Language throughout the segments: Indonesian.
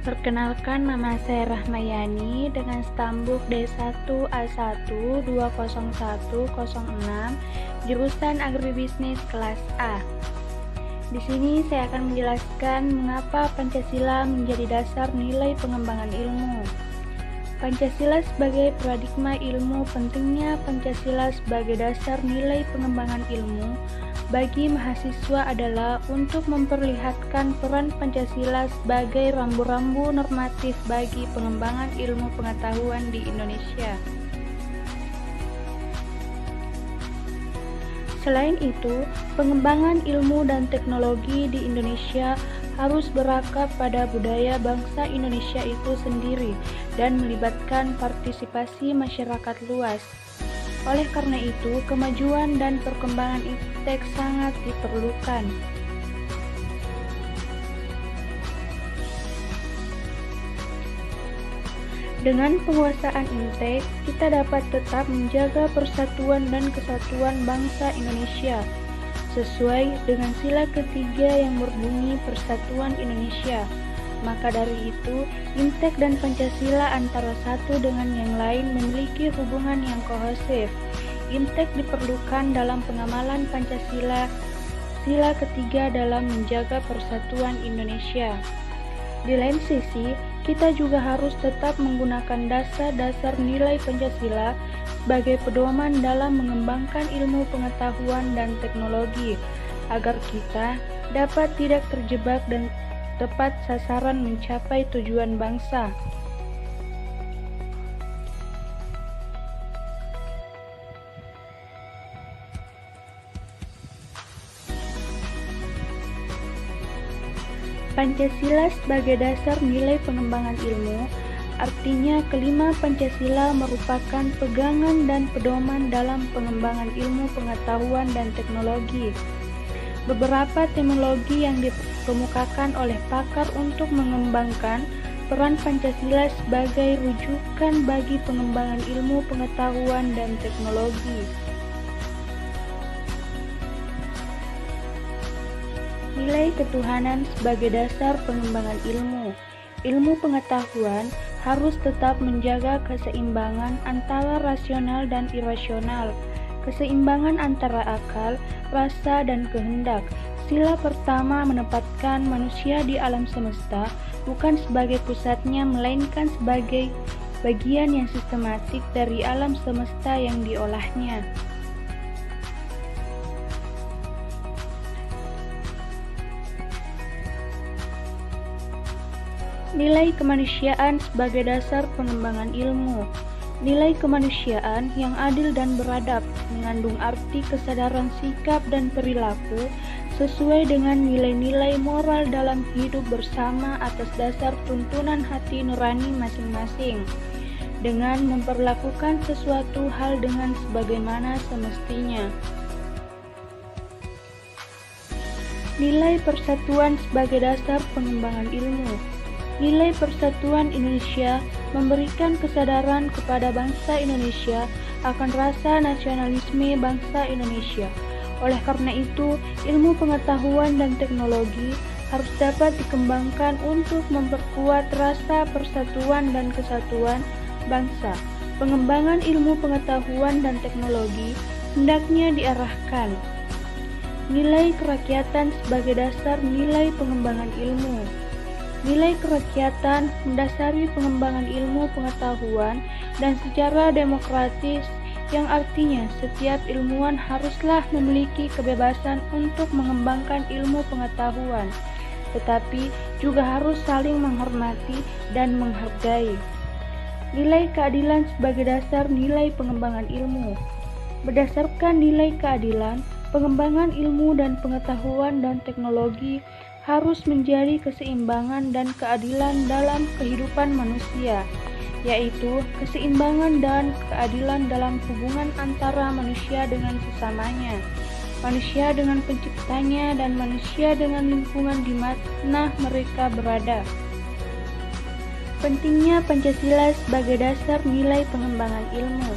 Perkenalkan, nama saya Rahmayani dengan stambuk D1A1201106 jurusan Agribisnis kelas A. Di sini saya akan menjelaskan mengapa Pancasila menjadi dasar nilai pengembangan ilmu. Pancasila sebagai paradigma ilmu. Pentingnya Pancasila sebagai dasar nilai pengembangan ilmu bagi mahasiswa adalah untuk memperlihatkan peran Pancasila sebagai rambu-rambu normatif bagi pengembangan ilmu pengetahuan di Indonesia. Selain itu, pengembangan ilmu dan teknologi di Indonesia harus berakar pada budaya bangsa Indonesia itu sendiri dan melibatkan partisipasi masyarakat luas. Oleh karena itu, kemajuan dan perkembangan iptek sangat diperlukan. Dengan penguasaan iptek, kita dapat tetap menjaga persatuan dan kesatuan bangsa Indonesia, sesuai dengan sila ketiga yang berbunyi Persatuan Indonesia. Maka dari itu, iptek dan Pancasila antara satu dengan yang lain memiliki hubungan yang kohesif. Iptek diperlukan dalam pengamalan Pancasila, sila ketiga dalam menjaga persatuan Indonesia. Di lain sisi, kita juga harus tetap menggunakan dasar-dasar nilai Pancasila sebagai pedoman dalam mengembangkan ilmu pengetahuan dan teknologi, agar kita dapat tidak terjebak dan tepat sasaran mencapai tujuan bangsa. Pancasila sebagai dasar nilai pengembangan ilmu, artinya kelima Pancasila merupakan pegangan dan pedoman dalam pengembangan ilmu pengetahuan dan teknologi. Beberapa terminologi yang dikemukakan oleh pakar untuk mengembangkan peran Pancasila sebagai rujukan bagi pengembangan ilmu pengetahuan dan teknologi. Nilai ketuhanan sebagai dasar pengembangan ilmu. Ilmu pengetahuan harus tetap menjaga keseimbangan antara rasional dan irasional, keseimbangan antara akal, rasa, dan kehendak. Sila pertama menempatkan manusia di alam semesta bukan sebagai pusatnya, melainkan sebagai bagian yang sistematik dari alam semesta yang diolahnya. Nilai kemanusiaan sebagai dasar pengembangan ilmu. Nilai kemanusiaan yang adil dan beradab mengandung arti kesadaran sikap dan perilaku sesuai dengan nilai-nilai moral dalam hidup bersama atas dasar tuntunan hati nurani masing-masing, dengan memperlakukan sesuatu hal dengan sebagaimana semestinya. Nilai persatuan sebagai dasar pengembangan ilmu. Nilai persatuan Indonesia memberikan kesadaran kepada bangsa Indonesia akan rasa nasionalisme bangsa Indonesia. Oleh karena itu, ilmu pengetahuan dan teknologi harus dapat dikembangkan untuk memperkuat rasa persatuan dan kesatuan bangsa. Pengembangan ilmu pengetahuan dan teknologi hendaknya diarahkan. Nilai kerakyatan sebagai dasar nilai pengembangan ilmu. Nilai kerakyatan mendasari pengembangan ilmu pengetahuan dan secara demokratis, yang artinya setiap ilmuwan haruslah memiliki kebebasan untuk mengembangkan ilmu pengetahuan, tetapi juga harus saling menghormati dan menghargai. Nilai keadilan sebagai dasar nilai pengembangan ilmu. Berdasarkan nilai keadilan, pengembangan ilmu dan pengetahuan dan teknologi harus menjadi keseimbangan dan keadilan dalam kehidupan manusia, yaitu keseimbangan dan keadilan dalam hubungan antara manusia dengan sesamanya, manusia dengan penciptanya, dan manusia dengan lingkungan di mana mereka berada. Pentingnya Pancasila sebagai dasar nilai pengembangan ilmu.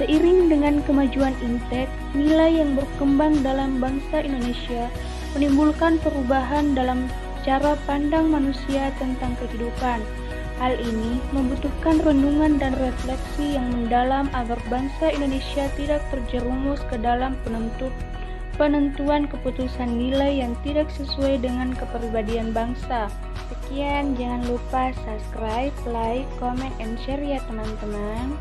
Seiring dengan kemajuan iptek, nilai yang berkembang dalam bangsa Indonesia menimbulkan perubahan dalam cara pandang manusia tentang kehidupan. Hal ini membutuhkan renungan dan refleksi yang mendalam agar bangsa Indonesia tidak terjerumus ke dalam penentuan keputusan nilai yang tidak sesuai dengan kepribadian bangsa. Sekian, jangan lupa subscribe, like, comment, and share ya teman-teman.